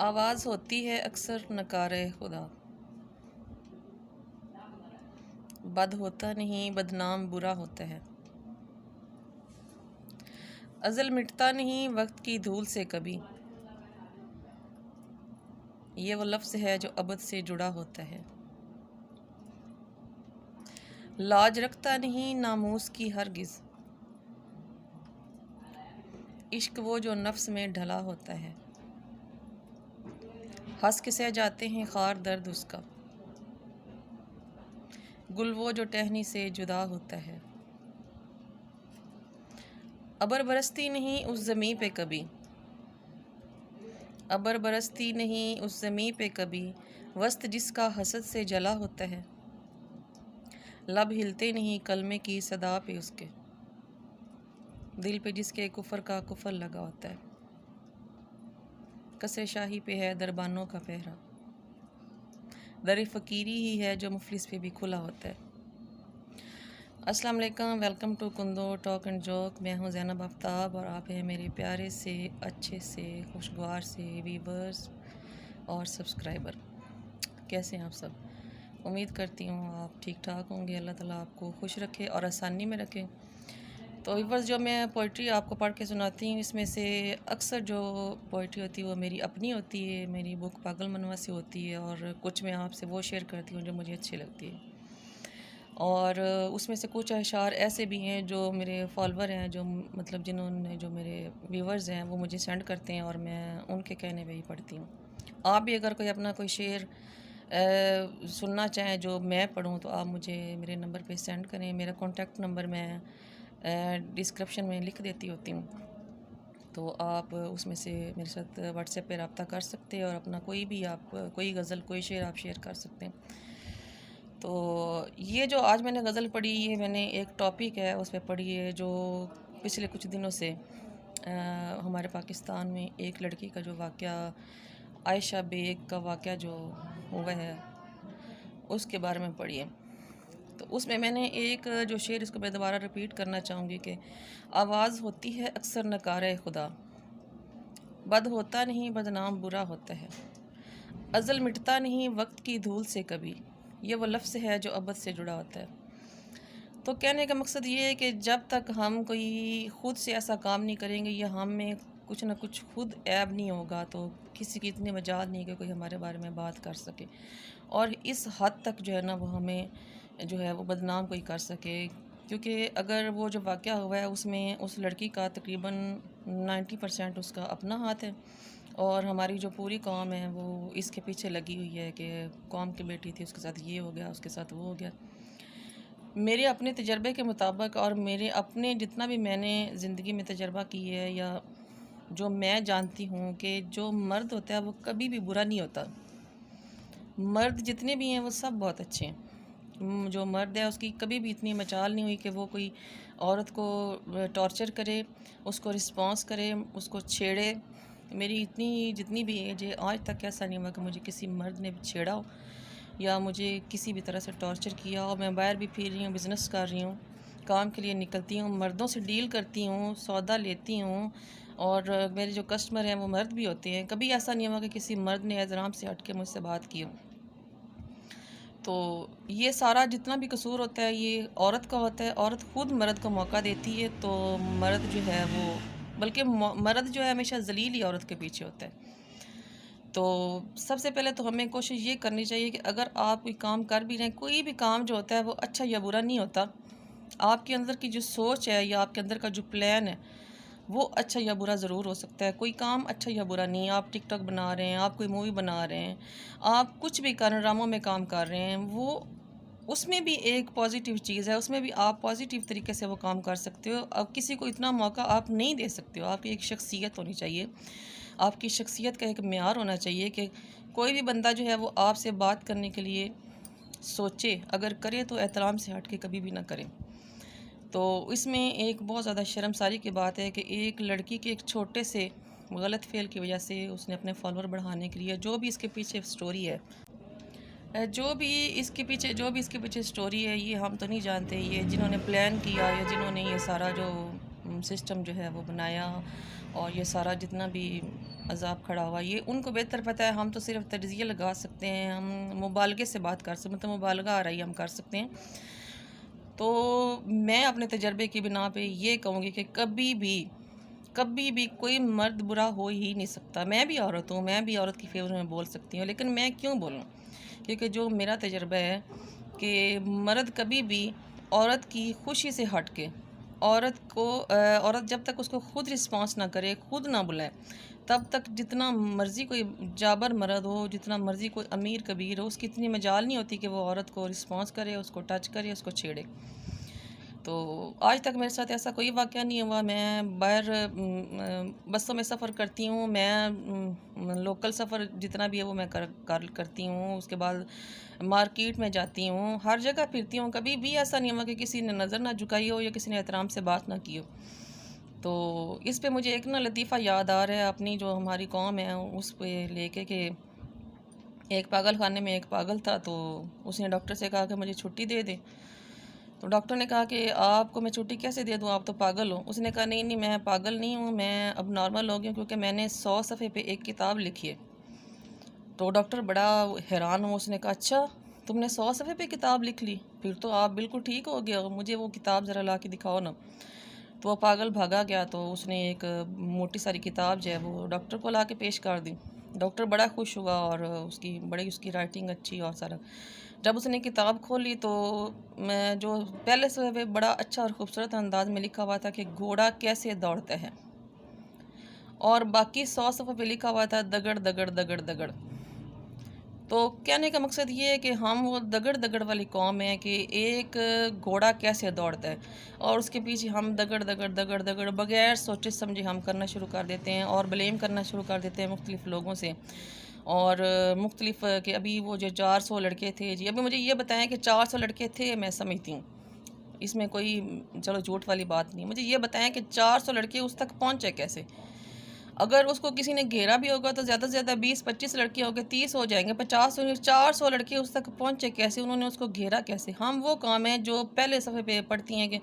आवाज़ होती है अक्सर नकारे खुदा। बद होता नहीं बदनाम बुरा होता है। अज़ल मिटता नहीं वक्त की धूल से कभी। ये वो लफ्ज़ है जो अबद से जुड़ा होता है। लाज रखता नहीं नामूस की हरगिज़। इश्क वो जो नफ्स में ढला होता है। हंस के सह जाते हैं खार दर्द उसका। गुल वो जो टहनी से जुदा होता है। अबर बरसती नहीं उस ज़मीं पे कभी। अबर बरसती नहीं उस ज़मीं पे कभी। वस्त जिसका हसद से जला होता है। लब हिलते नहीं कलमे की सदा पे उसके। दिल पे जिसके कुफर का कुफर लगा होता है। कसरे शाही पे है दरबानों का पहरा। दर फ़कीरी ही है जो मुफलिस पे भी खुला होता है। अस्सलाम वालेकुम, वेलकम टू कुंदो टॉक एंड जोक। मैं हूं ज़ैनब आफ्ताब और आप हैं मेरे प्यारे से, अच्छे से, खुशगवार से व्यूवर्स और सब्सक्राइबर। कैसे हैं आप सब? उम्मीद करती हूँ आप ठीक ठाक होंगे। अल्लाह ताला आपको खुश रखे और आसानी में रखे। तो व्यूवर्स, जो मैं पोइट्री आपको पढ़ के सुनाती हूँ, इसमें से अक्सर जो पोइट्री होती है वो मेरी अपनी होती है, मेरी बुक पागल मनवा से होती है, और कुछ मैं आपसे वो शेयर करती हूँ जो मुझे अच्छी लगती है। और उसमें से कुछ अशार ऐसे भी हैं जो मेरे फॉलोवर हैं, जो मतलब जिन्होंने, जो मेरे व्यूवर्स हैं, वो मुझे सेंड करते हैं और मैं उनके कहने पे ही पढ़ती हूँ। आप भी अगर कोई अपना कोई शेर सुनना चाहें जो मैं पढ़ूँ, तो आप मुझे मेरे नंबर पे सेंड करें। मेरा कॉन्टैक्ट नंबर मैं डिस्क्रिप्शन में लिख देती होती हूँ, तो आप उसमें से मेरे साथ व्हाट्सएप पे रब्ता कर सकते हैं और अपना कोई भी, आप कोई गज़ल, कोई शेर आप शेयर कर सकते हैं। तो ये जो आज मैंने गज़ल पढ़ी, ये मैंने एक टॉपिक है उस पर पढ़ी है जो पिछले कुछ दिनों से हमारे पाकिस्तान में एक लड़की का जो वाक़या, आयशा बेग का वाक़या जो हुआ है, उसके बारे में पढ़ी है। तो उसमें मैंने एक जो शेर, इसको मैं दोबारा रिपीट करना चाहूँगी कि आवाज़ होती है अक्सर नकारे खुदा। बद होता नहीं बदनाम बुरा होता है। अज़ल मिटता नहीं वक्त की धूल से कभी। ये वो लफ्ज़ है जो अबद से जुड़ा होता है। तो कहने का मकसद ये है कि जब तक हम कोई ख़ुद से ऐसा काम नहीं करेंगे या हम में कुछ ना कुछ खुद ऐब नहीं होगा, तो किसी की इतनी मजाल नहीं कि कोई हमारे बारे में बात कर सके, और इस हद तक जो है ना वो हमें जो है वो बदनाम कोई कर सके। क्योंकि अगर वो जो वाक़या हुआ है उसमें उस लड़की का तकरीबन 90% उसका अपना हाथ है, और हमारी जो पूरी कौम है वो इसके पीछे लगी हुई है कि कौम की बेटी थी, उसके साथ ये हो गया, उसके साथ वो हो गया। मेरे अपने तजर्बे के मुताबिक और मेरे अपने जितना भी मैंने ज़िंदगी में तजर्बा की है, या जो मैं जानती हूँ, कि जो मर्द होता है वो कभी भी बुरा नहीं होता। मर्द जितने भी हैं वो सब बहुत अच्छे हैं। जो मर्द है उसकी कभी भी इतनी मचाल नहीं हुई कि वो कोई औरत को टॉर्चर करे, उसको रिस्पॉन्स करे, उसको छेड़े। मेरी इतनी जितनी भी एज है, आज तक ऐसा नहीं हुआ कि मुझे किसी मर्द ने छेड़ा हो या मुझे किसी भी तरह से टॉर्चर किया हो। मैं बाहर भी फिर रही हूँ, बिज़नेस कर रही हूँ, काम के लिए निकलती हूँ, मर्दों से डील करती हूँ, सौदा लेती हूँ, और मेरे जो कस्टमर हैं वो मर्द भी होते हैं। कभी ऐसा नहीं हुआ कि किसी मर्द ने एहतराम से हट के मुझसे बात की हो। तो ये सारा जितना भी कसूर होता है ये औरत का होता है। औरत खुद मर्द को मौका देती है, तो मर्द जो है वो, बल्कि मर्द जो है हमेशा जलील ही औरत के पीछे होता है। तो सबसे पहले तो हमें कोशिश ये करनी चाहिए कि अगर आप कोई काम कर भी रहे हैं, कोई भी काम जो होता है वो अच्छा या बुरा नहीं होता। आपके अंदर की जो सोच है या आपके अंदर का जो प्लान है वो अच्छा या बुरा ज़रूर हो सकता है। कोई काम अच्छा या बुरा नहीं है। आप टिकटॉक बना रहे हैं, आप कोई मूवी बना रहे हैं, आप कुछ भी कर रहे हैं, ड्रामों में काम कर रहे हैं, वो उसमें भी एक पॉजिटिव चीज़ है, उसमें भी आप पॉजिटिव तरीके से वो काम कर सकते हो। अब किसी को इतना मौका आप नहीं दे सकते हो। आपकी एक शख्सियत होनी चाहिए, आपकी शख्सियत का एक मेयार होना चाहिए कि कोई भी बंदा जो है वो आपसे बात करने के लिए सोचे, अगर करे तो एहतराम से हट के कभी भी ना करें। तो इसमें एक बहुत ज़्यादा शर्मसारी की बात है कि एक लड़की के एक छोटे से गलत फ़ेल की वजह से उसने अपने फॉलोअर बढ़ाने के लिए, जो भी इसके पीछे स्टोरी है, जो भी इसके पीछे स्टोरी है, ये हम तो नहीं जानते। ये जिन्होंने प्लान किया या जिन्होंने ये सारा जो सिस्टम जो है वो बनाया, और ये सारा जितना भी अज़ाब खड़ा हुआ, ये उनको बेहतर पता है। हम तो सिर्फ तज्ज़िया लगा सकते हैं, हम मुबालगे से बात कर सकते, मतलब मुबालगा आ रही है हम कर सकते हैं। तो मैं अपने तजर्बे की बिना पे ये कहूँगी कि कभी भी कोई मर्द बुरा हो ही नहीं सकता। मैं भी औरत हूँ, मैं भी औरत की फ़ेवर में बोल सकती हूँ, लेकिन मैं क्यों बोलूँ? क्योंकि जो मेरा तजर्बा है कि मर्द कभी भी औरत की खुशी से हट के औरत जब तक उसको खुद रिस्पॉन्स ना करे, खुद ना बुलाए, तब तक जितना मर्ज़ी कोई जाबर मर्द हो, जितना मर्ज़ी कोई अमीर कबीर हो, उसकी इतनी मजाल नहीं होती कि वो औरत को रिस्पॉन्स करे, उसको टच करे, उसको छेड़े। तो आज तक मेरे साथ ऐसा कोई वाक़या नहीं हुआ। मैं बाहर बसों में सफ़र करती हूँ, मैं लोकल सफ़र जितना भी है वो मैं करती हूँ। उसके बाद मार्केट में जाती हूँ, हर जगह फिरती हूँ। कभी भी ऐसा नहीं हुआ कि किसी ने नज़र ना झुकाई हो या किसी ने एहतराम से बात ना की हो। तो इस पे मुझे एक ना लतीफ़ा याद आ रहा है अपनी जो हमारी कौम है उस पे लेके कि एक पागल खाने में एक पागल था, तो उसने डॉक्टर से कहा कि मुझे छुट्टी दे दे। तो डॉक्टर ने कहा कि आपको मैं छुट्टी कैसे दे दूँ, आप तो पागल हो। उसने कहा नहीं मैं पागल नहीं हूँ, मैं अब नॉर्मल हो गई हूँ क्योंकि मैंने 100 सफ़े पे एक किताब लिखी है। तो डॉक्टर बड़ा हैरान हुआ, उसने कहा अच्छा तुमने 100 सफ़े पे किताब लिख ली, फिर तो आप बिल्कुल ठीक हो गया, मुझे वो किताब ज़रा ला के दिखाओ ना। तो वो पागल भागा गया, तो उसने एक मोटी सारी किताब जो है वो डॉक्टर को ला के पेश कर दी। डॉक्टर बड़ा खुश हुआ और उसकी राइटिंग अच्छी और सारा। जब उसने किताब खोली तो मैं जो पहले से वे बड़ा अच्छा और ख़ूबसूरत अंदाज में लिखा हुआ था कि घोड़ा कैसे दौड़ता है, और बाकी 100 सफ़े पे लिखा हुआ था दगड़ दगड़ दगड़ दगड़। तो कहने का मकसद ये है कि हम वो दगड़ दगड़ वाली कौम है कि एक घोड़ा कैसे दौड़ता है और उसके पीछे हम दगड़ दगड़ दगड़ दगड़ बगैर सोचे समझे हम करना शुरू कर देते हैं और ब्लेम करना शुरू कर देते हैं मुख्तलिफ़ लोगों से। और मुख्तलिफ़ कि अभी वो जो 400 लड़के थे जी, अभी मुझे ये बताएं कि 400 लड़के थे, मैं समझती हूँ इसमें कोई चलो झूठ वाली बात नहीं। मुझे ये बताएं कि 400 लड़के उस तक पहुँचे कैसे? अगर उसको किसी ने घेरा भी होगा तो ज़्यादा से ज़्यादा 20-25 लड़के हो गए, 30 हो जाएंगे, 50 होंगे, 400 लड़के उस तक पहुँचे कैसे? उन्होंने उसको घेरा कैसे? हम वो काम है जो पहले सफ़े पे पढ़ती हैं कि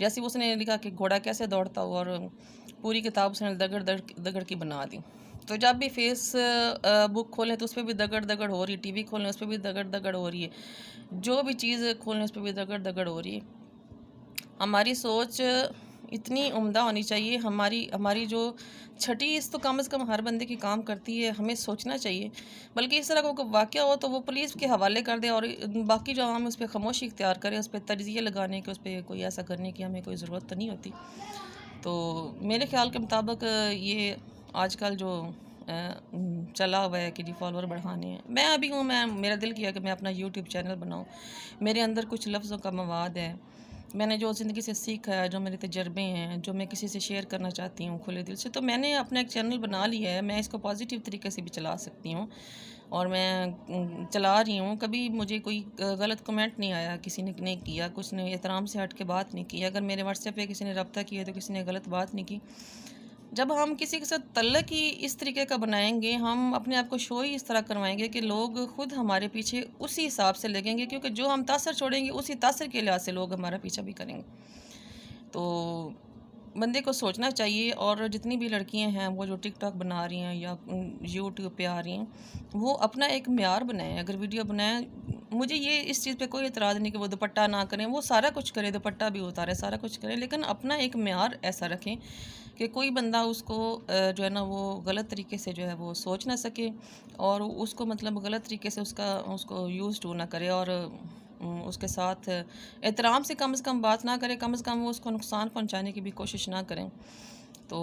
जैसे उसने लिखा कि घोड़ा कैसे दौड़ता हो, और पूरी किताब उसने दगड़ दगड़ की बना दी। तो जब भी फेस बुक खोलें तो उस पर भी दगड़ दगड़ हो रही है, टीवी खोलें उस पर भी दगड़ दगड़ हो रही है, जो भी चीज़ खोलें उस पर भी दगड़ दगड़ हो रही है। हमारी सोच इतनी उम्दा होनी चाहिए, हमारी हमारी जो छठी इस तो कम से कम हर बंदे की काम करती है, हमें सोचना चाहिए। बल्कि इस तरह का कोई वाक़या हो तो वो पुलिस के हवाले कर दे और बाकी जो हम उस पर खामोशी इख्तियार करें, उस पर तज्ज़िये लगाने के, उस पर कोई ऐसा करने की हमें कोई ज़रूरत तो नहीं होती। तो मेरे ख़्याल के मुताबिक ये आजकल जो चला हुआ है कि जी फॉलोअर बढ़ाने हैं, मैं अभी हूँ, मेरा दिल किया कि मैं अपना यूट्यूब चैनल बनाऊँ। मेरे अंदर कुछ लफ्ज़ों का मवाद है, मैंने जो ज़िंदगी से सीखा है, जो मेरे तजर्बे हैं, जो मैं किसी से शेयर करना चाहती हूँ खुले दिल से, तो मैंने अपना एक चैनल बना लिया है। मैं इसको पॉजिटिव तरीके से भी चला सकती हूँ और मैं चला रही हूँ। कभी मुझे कोई गलत कमेंट नहीं आया, किसी ने नहीं किया, कुछ ने एहतराम से हट के बात नहीं की। अगर मेरे व्हाट्सएप पे किसी ने रब्ता किया तो किसी ने गलत बात नहीं की। जब हम किसी के साथ तल्लक ही इस तरीके का बनाएंगे, हम अपने आप को शो ही इस तरह करवाएंगे कि लोग खुद हमारे पीछे उसी हिसाब से लगेंगे, क्योंकि जो हम तासर छोड़ेंगे उसी तासर के लिहाज से लोग हमारा पीछा भी करेंगे। तो बंदे को सोचना चाहिए। और जितनी भी लड़कियां हैं वो जो टिकटॉक बना रही हैं या यूट्यूब पे आ रही हैं, वो अपना एक म्यार बनाएं। अगर वीडियो बनाएं, मुझे ये इस चीज़ पे कोई एतराज़ नहीं कि वो दुपट्टा ना करें, वो सारा कुछ करें, दुपट्टा भी उतारें, सारा कुछ करें, लेकिन अपना एक म्यार ऐसा रखें कि कोई बंदा उसको जो है ना वो गलत तरीके से जो है वो सोच ना सके, और उसको मतलब गलत तरीके से उसको यूज़ टू ना करे, और उसके साथ एहतराम से कम बात ना करें, कम से कम वो उसको नुकसान पहुंचाने की भी कोशिश ना करें। तो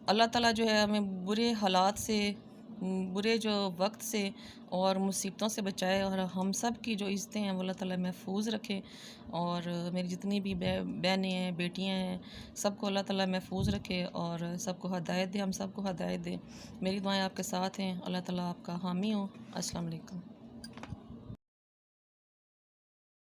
अल्लाह ताला जो है हमें बुरे हालात से, बुरे जो वक्त से और मुसीबतों से बचाए, और हम सब की जो इज़्ज़तें हैं वो अल्लाह ताला महफूज रखे। और मेरी जितनी भी बहनें हैं, बेटियां हैं, सबको अल्लाह ताला महफूज रखे और सबको हदायत दे, हम सबको हदायत दे। मेरी दुआएं आपके साथ हैं। अल्लाह ताला आपका हामी हो। अस्सलाम वालेकुम।